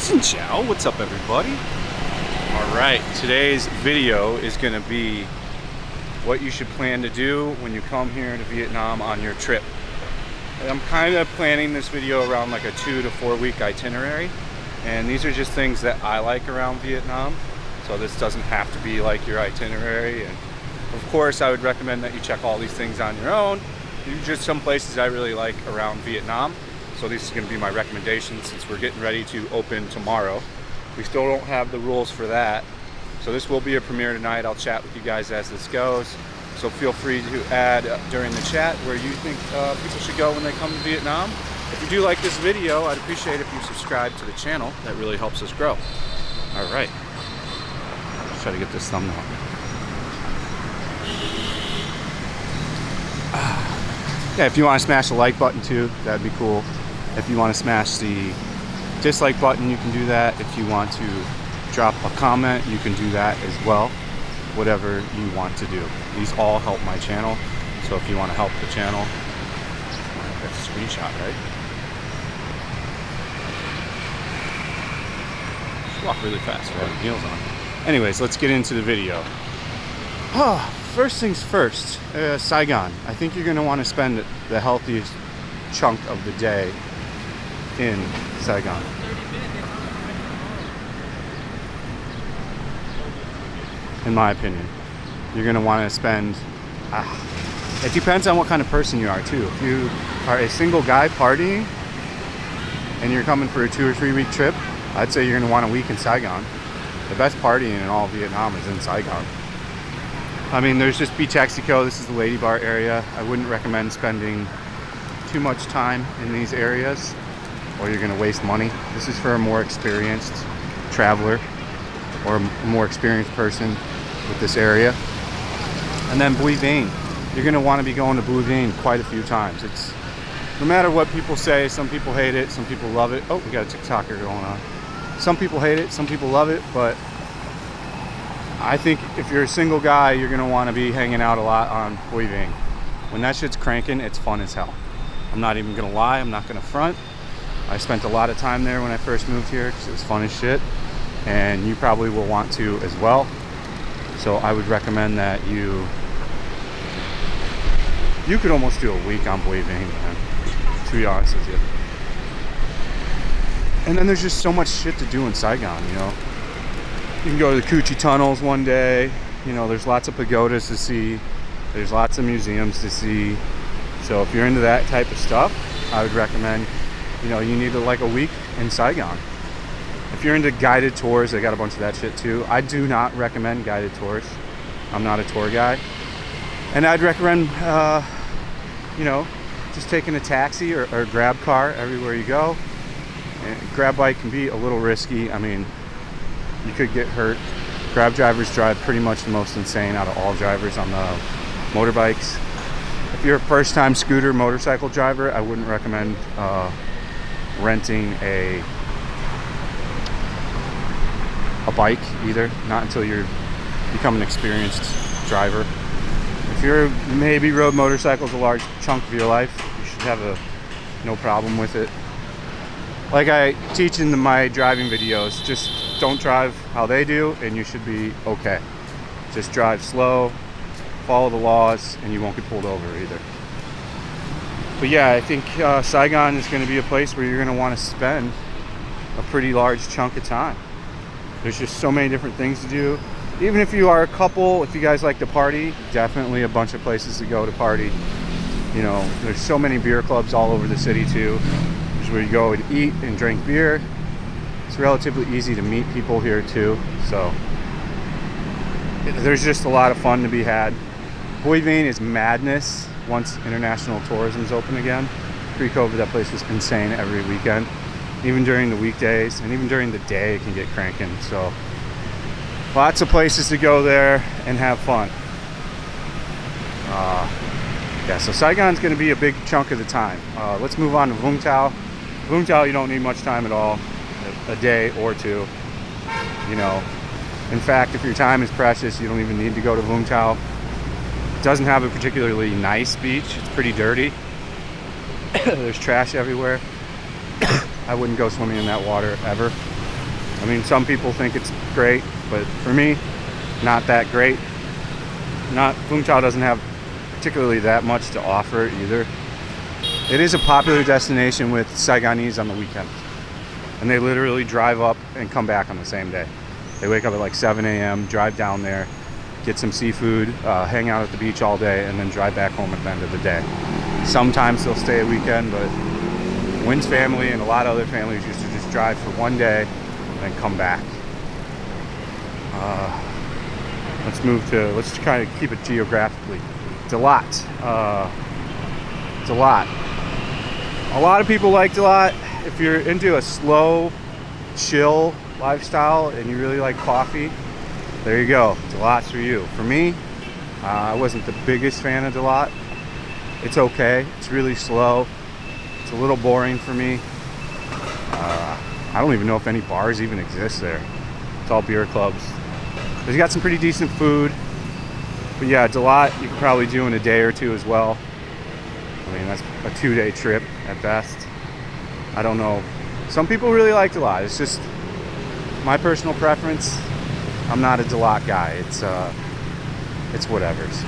Xin Chao, what's up everybody? Alright, today's video is going to be what you should plan to do when you come here to Vietnam on your trip. I'm kind of planning this video around like a 2 to 4 week itinerary, and these are just things that I like around Vietnam, so this doesn't have to be like your itinerary. And of course I would recommend that you check all these these on your own. These are just some places I really like around Vietnam. So this is going to be my recommendation since we're getting ready to open tomorrow. We still don't have the rules for that. So this will be a premiere tonight. I'll chat with you guys as this goes. So feel free to add during the chat where you think people should go when they come to Vietnam. If you do like this video, I'd appreciate if you subscribe to the channel. That really helps us grow. All right. Let's try to get this thumbnail. Yeah, if you want to smash the like button too, that'd be cool. If you want to smash the dislike button, you can do that. If you want to drop a comment, you can do that as well. Whatever you want to do. These all help my channel. So if you want to help the channel, that's a screenshot, right? Just walk really fast with having heels on. Anyways, let's get into the video. First things first, Saigon. I think you're going to want to spend the healthiest chunk of the day in Saigon. In my opinion, you're going to want to spend, it depends on what kind of person you are too. If you are a single guy partying and you're coming for a 2 or 3 week trip, I'd say you're going to want a week in Saigon. The best partying in all of Vietnam is in Saigon. I mean, there's just Beach Mexico. This is the lady bar area. I wouldn't recommend spending too much time in these areas or you're going to waste money. This is for a more experienced traveler or a more experienced person with this area. And then Bui Vien. You're going to want to be going to Bui Vien quite a few times. It's no matter what people say, some people hate it, some people love it. Oh, we got a TikToker going on. Some people hate it, some people love it, but I think if you're a single guy, you're going to want to be hanging out a lot on Bui Vien. When that shit's cranking, it's fun as hell. I'm not even going to lie, I'm not going to front. I spent a lot of time there when I first moved here because it was fun as shit. And you probably will want to as well. So I would recommend that you could almost do a week on Bui Vien, man, to be honest with you. And then there's just so much shit to do in Saigon, you know. You can go to the Cu Chi tunnels one day. You know, there's lots of pagodas to see. There's lots of museums to see. So if you're into that type of stuff, I would recommend, you know, you need like a week in Saigon. If you're into guided tours, they got a bunch of that shit too. I do not recommend guided tours. I'm not a tour guy. And I'd recommend, you know, just taking a taxi or a grab car everywhere you go. And grab bike can be a little risky. I mean, you could get hurt. Grab drivers drive pretty much the most insane out of all drivers on the motorbikes. If you're a first-time scooter motorcycle driver, I wouldn't recommend renting a bike either, not until you become an experienced driver. If you're maybe rode motorcycles a large chunk of your life, you should have no problem with it. Like I teach in my driving videos, just don't drive how they do and you should be okay. Just drive slow, follow the laws, and you won't get pulled over either. But yeah, I think Saigon is going to be a place where you're going to want to spend a pretty large chunk of time. There's just so many different things to do. Even if you are a couple, if you guys like to party, definitely a bunch of places to go to party. You know, there's so many beer clubs all over the city too. There's where you go and eat and drink beer. It's relatively easy to meet people here too. So there's just a lot of fun to be had. Bui Vien is madness once international tourism's open again. Pre-COVID, that place was insane every weekend. Even during the weekdays and even during the day it can get cranking. So lots of places to go there and have fun. Yeah, so Saigon's going to be a big chunk of the time. Let's move on to Wung Tao. Wung Tao, you don't need much time at all, a day or two. You know, in fact, if your time is precious, you don't even need to go to Wung Tao. It doesn't have a particularly nice beach. It's pretty dirty. There's trash everywhere. I wouldn't go swimming in that water ever. I mean, some people think it's great, but for me, not that great. Wung Tao doesn't have particularly that much to offer either. It is a popular destination with Saigonese on the weekends, and they literally drive up and come back on the same day. They wake up at like 7 a.m., drive down there, get some seafood, hang out at the beach all day, and then drive back home at the end of the day. Sometimes they'll stay a weekend, but Wynn's family and a lot of other families used to just drive for one day and then come back. Let's try to keep it geographically. Dalat. Dalat. A lot of people like Dalat. If you're into a slow, chill lifestyle and you really like coffee, there you go. Dalat's for you. For me, I wasn't the biggest fan of Dalat. It's okay. It's really slow. It's a little boring for me. I don't even know if any bars even exist there. It's all beer clubs. But you got some pretty decent food. But yeah, Dalat you could probably do in a day or two as well. I mean, that's a 2-day trip at best. I don't know. Some people really like Dalat. It's just my personal preference. I'm not a Dalat guy. It's whatever's.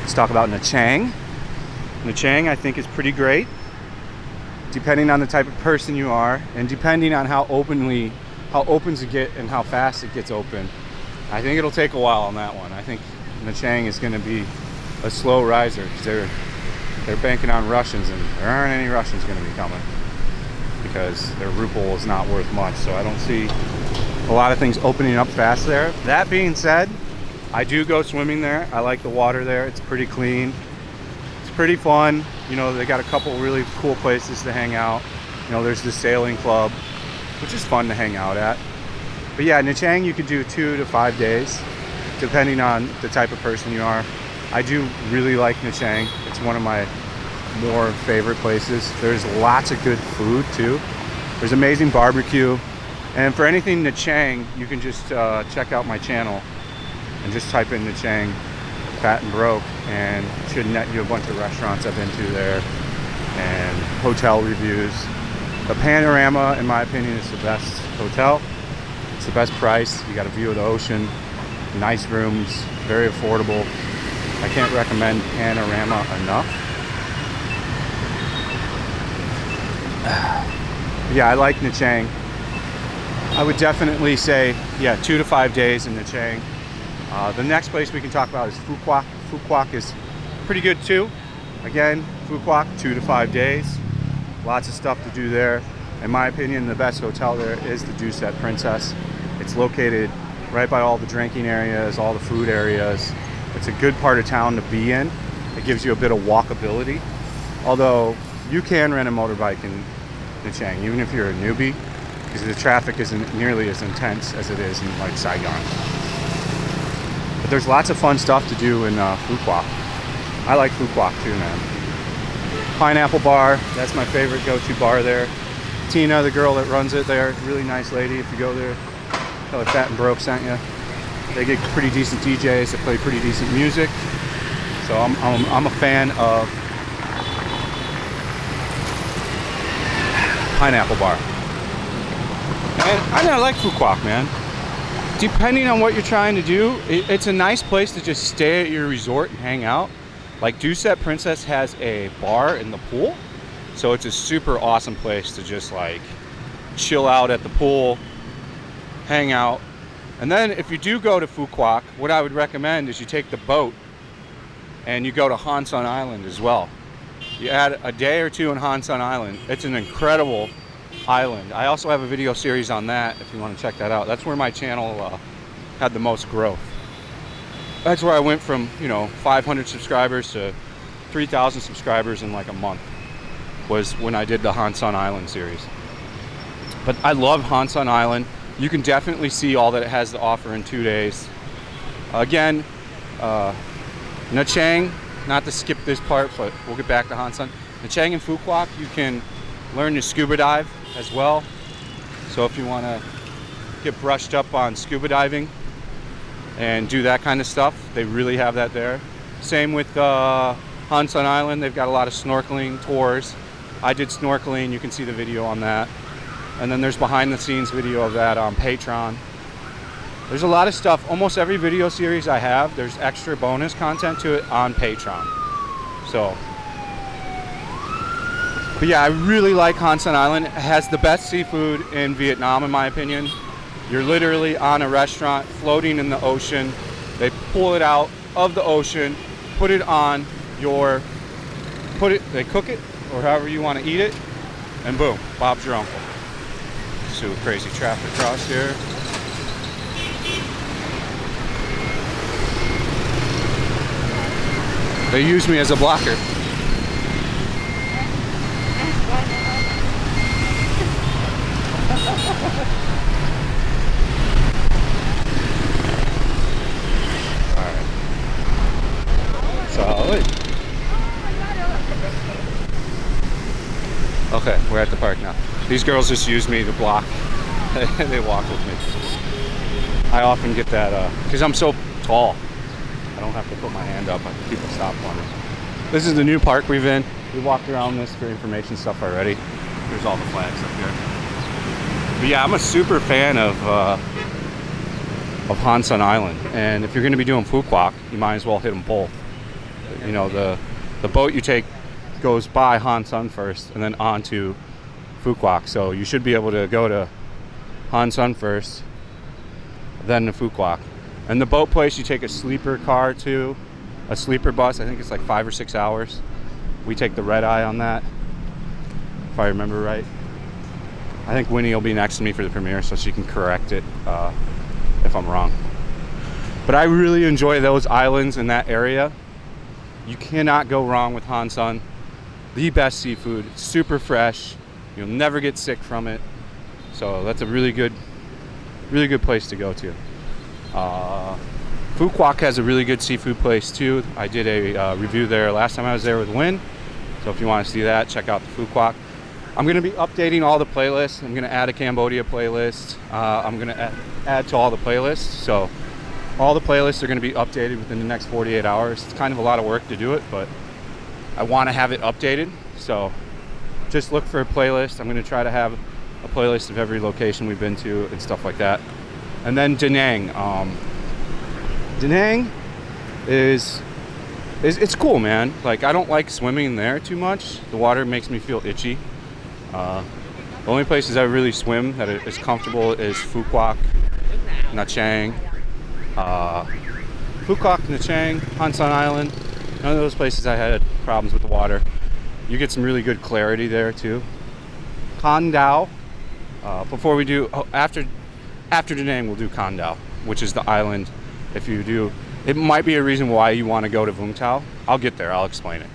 Let's talk about Nha Trang. Nha Trang, I think, is pretty great, depending on the type of person you are, and depending on how open it get and how fast it gets open. I think it'll take a while on that one. I think Nha Trang is going to be a slow riser because they're banking on Russians, and there aren't any Russians going to be coming because their ruble is not worth much. So I don't see a lot of things opening up fast there. That being said, I do go swimming there. I like the water there. It's pretty clean. It's pretty fun. You know, they got a couple really cool places to hang out. You know, there's the sailing club, which is fun to hang out at. But yeah, Nha Trang you could do 2 to 5 days, depending on the type of person you are. I do really like Nha Trang. It's one of my more favorite places. There's lots of good food too. There's amazing barbecue. And for anything Nha Trang, you can just check out my channel and just type in Nha Trang, Fat and Broke, and it should net you a bunch of restaurants I've been to there and hotel reviews. The Panorama, in my opinion, is the best hotel. It's the best price. You got a view of the ocean, nice rooms, very affordable. I can't recommend Panorama enough. Yeah, I like Nha Trang. I would definitely say, yeah, 2 to 5 days in Nha Trang. The next place we can talk about is Phu Quoc. Phu Quoc is pretty good too. Again, Phu Quoc, 2 to 5 days. Lots of stuff to do there. In my opinion, the best hotel there is the Duset Princess. It's located right by all the drinking areas, all the food areas. It's a good part of town to be in. It gives you a bit of walkability. Although you can rent a motorbike in Nha Trang, even if you're a newbie, because the traffic isn't nearly as intense as it is in like Saigon. But there's lots of fun stuff to do in Phu Quoc. I like Phu Quoc too, man. Pineapple Bar, that's my favorite go-to bar there. Tina, the girl that runs it there, really nice lady. If you go there, tell her Fat and Broke sent you. They get pretty decent DJs that play pretty decent music. So I'm a fan of Pineapple Bar. And I like Phu Quoc, man. Depending on what you're trying to do, it's a nice place to just stay at your resort and hang out. Like Duset Princess has a bar in the pool, so it's a super awesome place to just like chill out at the pool, hang out. And then if you do go to Phu Quoc, what I would recommend is you take the boat and you go to Hansan Island as well. You add a day or two in Hansan Island. It's an incredible island. I also have a video series on that if you want to check that out. That's where my channel had the most growth. That's where I went from, 500 subscribers to 3,000 subscribers in like a month, was when I did the Hansan Island series. But I love Hansan Island. You can definitely see all that it has to offer in 2 days. Again, Nha Trang, not to skip this part, but we'll get back to Hansan. Nha Trang and Phu Quoc, you can learn to scuba dive as well. So if you want to get brushed up on scuba diving and do that kind of stuff, they really have that there. Same with Hansan Island. They've got a lot of snorkeling tours. I did snorkeling. You can see the video on that. And then there's behind the scenes video of that on Patreon. There's a lot of stuff. Almost every video series I have, there's extra bonus content to it on Patreon. So, but yeah, I really like Hansan Island. It has the best seafood in Vietnam, in my opinion. You're literally on a restaurant floating in the ocean. They pull it out of the ocean, put it on your, they cook it, or however you want to eat it, and boom, Bob's your uncle. So crazy traffic across here. They use me as a blocker. Alright. Solid. Okay, we're at the park now. These girls just use me to block. They walk with me. I often get that, because I'm so tall. I don't have to put my hand up. People stop for me. This is the new park we've in. We walked around this for information stuff already. There's all the flags up here. But yeah, I'm a super fan of Hansan Island. And if you're going to be doing Phu Quoc, you might as well hit them both. You know, the boat you take goes by Hansan first and then on to Phu Quoc. So you should be able to go to Hansan first, then to Phu Quoc. And the boat place, you take a sleeper car to, a sleeper bus. I think it's like 5 or 6 hours. We take the red eye on that, if I remember right. I think Winnie will be next to me for the premiere, so she can correct it if I'm wrong. But I really enjoy those islands in that area. You cannot go wrong with Hansan. The best seafood, super fresh. You'll never get sick from it. So that's a really good place to go to. Phu Quoc has a really good seafood place too. I did a review there last time I was there with Win. So if you want to see that, check out the Phu Quoc. I'm going to be updating all the playlists. I'm going to add a Cambodia playlist. I'm going to add to all the playlists. So all the playlists are going to be updated within the next 48 hours. It's kind of a lot of work to do it, but I want to have it updated. So just look for a playlist. I'm going to try to have a playlist of every location we've been to and stuff like that. And then Da Nang. Da Nang is it's cool, man. Like, I don't like swimming there too much. The water makes me feel itchy. The only places I really swim that is comfortable is Phu Quoc, Nha Trang. Phu Quoc, Nha Trang, Hansan Island. None of those places I had problems with the water. You get some really good clarity there too. Con Dao. Before we do, after Da Nang, we'll do Con Dao, which is the island. If you do, it might be a reason why you want to go to Wung Tao. I'll get there. I'll explain it.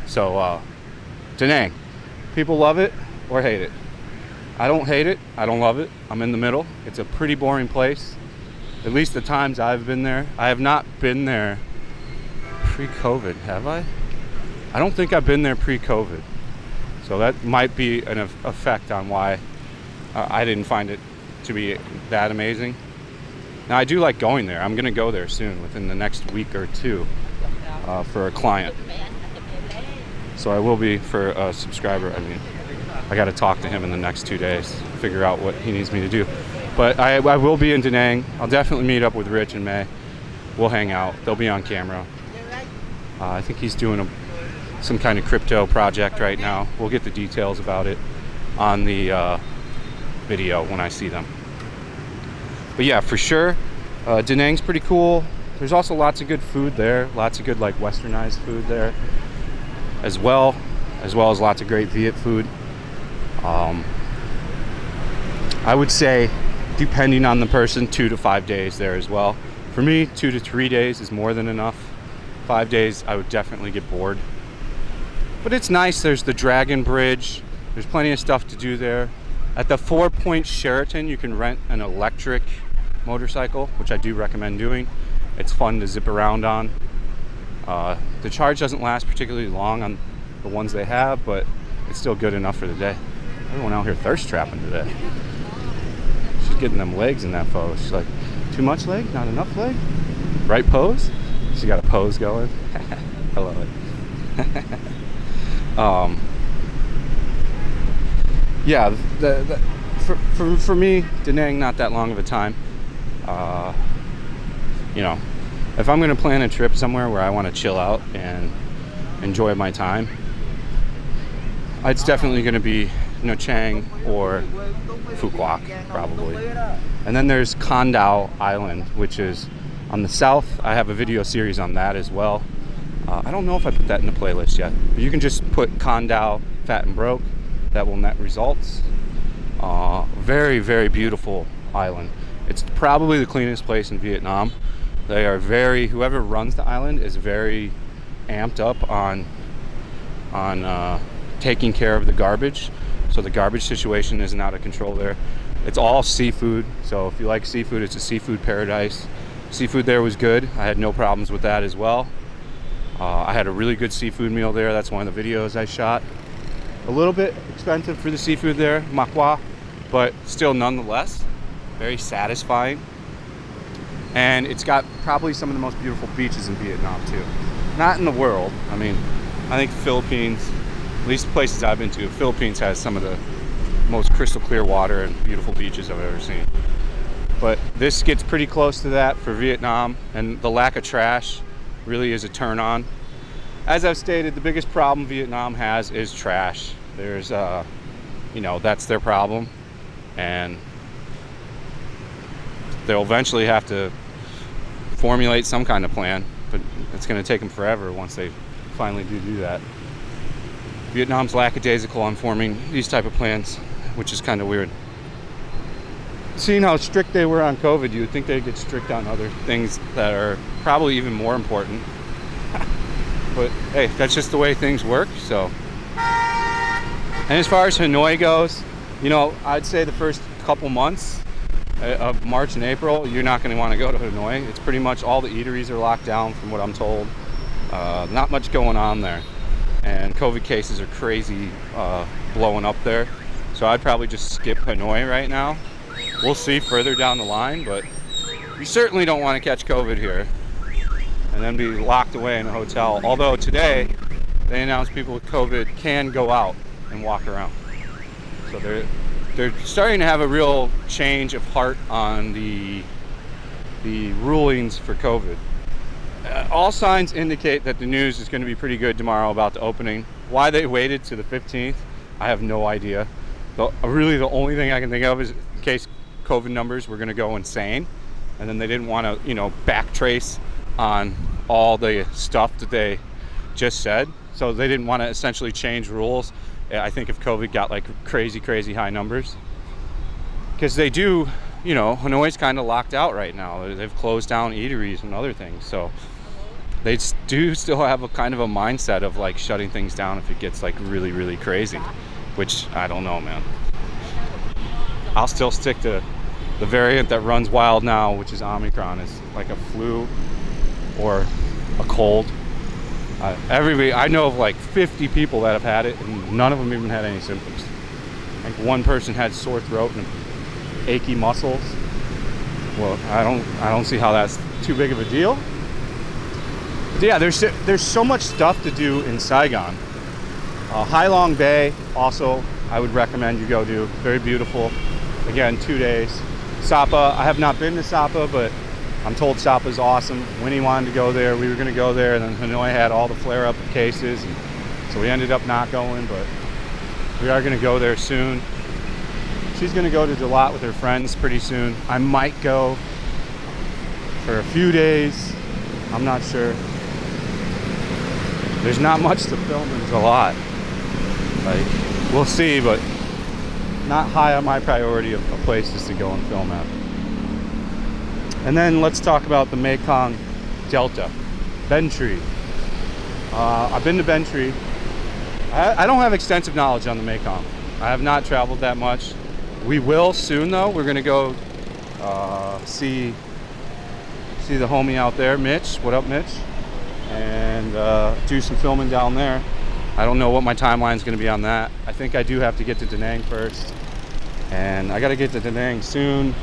So, Da Nang. People love it or hate it. I don't hate it. I don't love it. I'm in the middle. It's a pretty boring place. At least the times I've been there. I have not been there pre-COVID, have I? I don't think I've been there pre-COVID. So that might be an effect on why I didn't find it to be that amazing. Now, I do like going there. I'm going to go there soon, within the next week or two, for a client. So I will be for a subscriber. I mean, I got to talk to him in the next 2 days, figure out what he needs me to do. But I will be in Da Nang. I'll definitely meet up with Rich and May. We'll hang out. They'll be on camera. I think he's doing some kind of crypto project right now. We'll get the details about it on the video when I see them. But yeah, for sure, Da Nang's pretty cool. There's also lots of good food there. Lots of good, like, westernized food there as well as lots of great Viet food. I would say, depending on the person, 2 to 5 days there as well. For me, 2 to 3 days is more than enough. 5 days, I would definitely get bored. But it's nice. There's the Dragon Bridge. There's plenty of stuff to do there. At the 4 Point Sheraton, you can rent an electric motorcycle, which I do recommend doing. It's fun to zip around on. The charge doesn't last particularly long on the ones they have, but it's still good enough for the day. Everyone out here thirst trapping today. She's getting them legs in that photo. She's like, too much leg? Not enough leg? Right pose? She got a pose going. I love it. yeah, for me, Da Nang, not that long of a time. You know, if I'm going to plan a trip somewhere where I want to chill out and enjoy my time, it's definitely going to be Nha Trang or Phu Quoc, probably. And then there's Con Dao Island, which is on the south. I have a video series on that as well. I don't know if I put that in the playlist yet, but you can just put Con Dao Fat and Broke. That will net results. Very, very beautiful island. It's probably the cleanest place in Vietnam. They are whoever runs the island is very amped up on taking care of the garbage. So the garbage situation isn't out of control there. It's all seafood. So if you like seafood, it's a seafood paradise. Seafood there was good. I had no problems with that as well. I had a really good seafood meal there. That's one of the videos I shot. A little bit expensive for the seafood there, Makwa, but still nonetheless very satisfying. And it's got probably some of the most beautiful beaches in Vietnam too. Not in the world. I mean, I think the Philippines, at least the places I've been to, the Philippines has some of the most crystal clear water and beautiful beaches I've ever seen. But this gets pretty close to that for Vietnam, and the lack of trash really is a turn on. As I've stated, the biggest problem Vietnam has is trash. There's, you know, that's their problem, and they'll eventually have to formulate some kind of plan, but it's going to take them forever once they finally do that. Vietnam's lackadaisical on forming these type of plans, which is kind of weird. Seeing how strict they were on COVID, you would think they'd get strict on other things that are probably even more important. But hey, that's just the way things work. So, and as far as Hanoi goes, you know, I'd say the first couple months of March and April, you're not going to want to go to Hanoi. It's pretty much all the eateries are locked down from what I'm told. Not much going on there. And COVID cases are crazy blowing up there. So I'd probably just skip Hanoi right now. We'll see further down the line, but you certainly don't want to catch COVID here and then be locked away in a hotel. Although today, they announced people with COVID can go out and walk around. So they're starting to have a real change of heart on the rulings for COVID. All signs indicate that the news is going to be pretty good tomorrow about the opening. Why they waited to the 15th, I have no idea. Really, the only thing I can think of is in case COVID numbers were going to go insane, and then they didn't want to, you know, backtrace on all the stuff that they just said. So they didn't want to essentially change rules. I think if COVID got like crazy high numbers, because they do, you know, Hanoi's kind of locked out right now. They've closed down eateries and other things. So they do still have a kind of a mindset of like shutting things down if it gets like really crazy, which I don't know, man. I'll still stick to the variant that runs wild now, which is Omicron. It's like a flu or a cold. I know of like 50 people that have had it, and none of them even had any symptoms. Like one person had sore throat and achy muscles. Well, I don't see how that's too big of a deal. But yeah, there's so much stuff to do in Saigon. Hai Long Bay also I would recommend you go do. Very beautiful. Again, 2 days. Sapa, I have not been to Sapa, but I'm told Sapa's awesome. Winnie wanted to go there. We were going to go there, and then Hanoi had all the flare-up of cases, and so we ended up not going, but we are going to go there soon. She's going to go to Dalat with her friends pretty soon. I might go for a few days. I'm not sure. There's not much to film in Dalat. Like, we'll see, but not high on my priority of places to go and film at. And then let's talk about the Mekong Delta, Bentry. I've been to Bentry. I don't have extensive knowledge on the Mekong. I have not traveled that much. We will soon though. We're gonna go see the homie out there, Mitch. What up, Mitch? And do some filming down there. I don't know what my timeline's gonna be on that. I think I do have to get to Da Nang first, and I gotta get to Da Nang soon.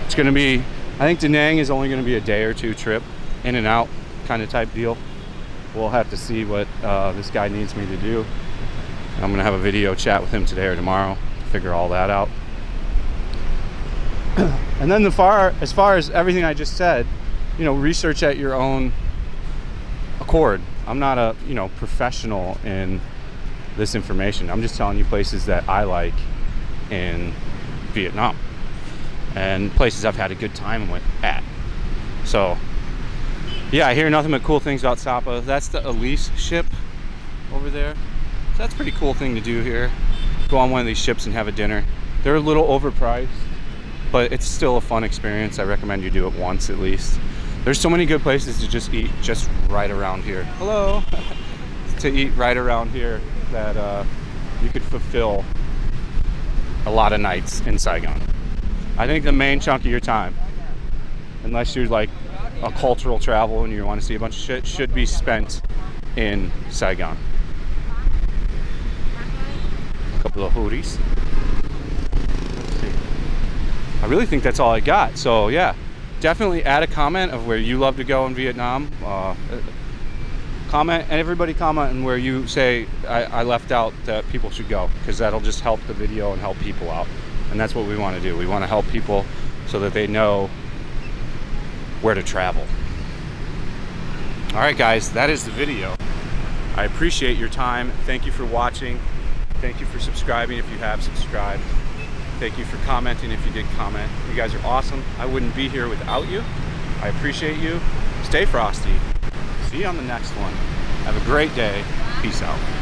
It's gonna be, I think Da Nang is only gonna be a day or two trip, in and out kind of type deal. We'll have to see what this guy needs me to do. I'm gonna have a video chat with him today or tomorrow to figure all that out. And then as far as everything I just said, you know, research at your own accord. I'm not a, you know, professional in this information. I'm just telling you places that I like in Vietnam and places I've had a good time at. So yeah, I hear nothing but cool things about Sapa. That's the Elise ship over there. So that's a pretty cool thing to do here. Go on one of these ships and have a dinner. They're a little overpriced, but it's still a fun experience. I recommend you do it once at least. There's so many good places to just eat just right around here. Hello. To eat right around here that you could fulfill a lot of nights in Saigon. I think the main chunk of your time, unless you're like a cultural travel and you want to see a bunch of shit, should be spent in Saigon. A couple of hoodies. Let's see. I really think that's all I got. So yeah, definitely add a comment of where you love to go in Vietnam. Comment, and everybody comment on where you say I left out that people should go, because that'll just help the video and help people out. And that's what we want to do. We want to help people so that they know where to travel. All right, guys, that is the video. I appreciate your time. Thank you for watching. Thank you for subscribing if you have subscribed. Thank you for commenting if you did comment. You guys are awesome. I wouldn't be here without you. I appreciate you. Stay frosty. See you on the next one. Have a great day. Peace out.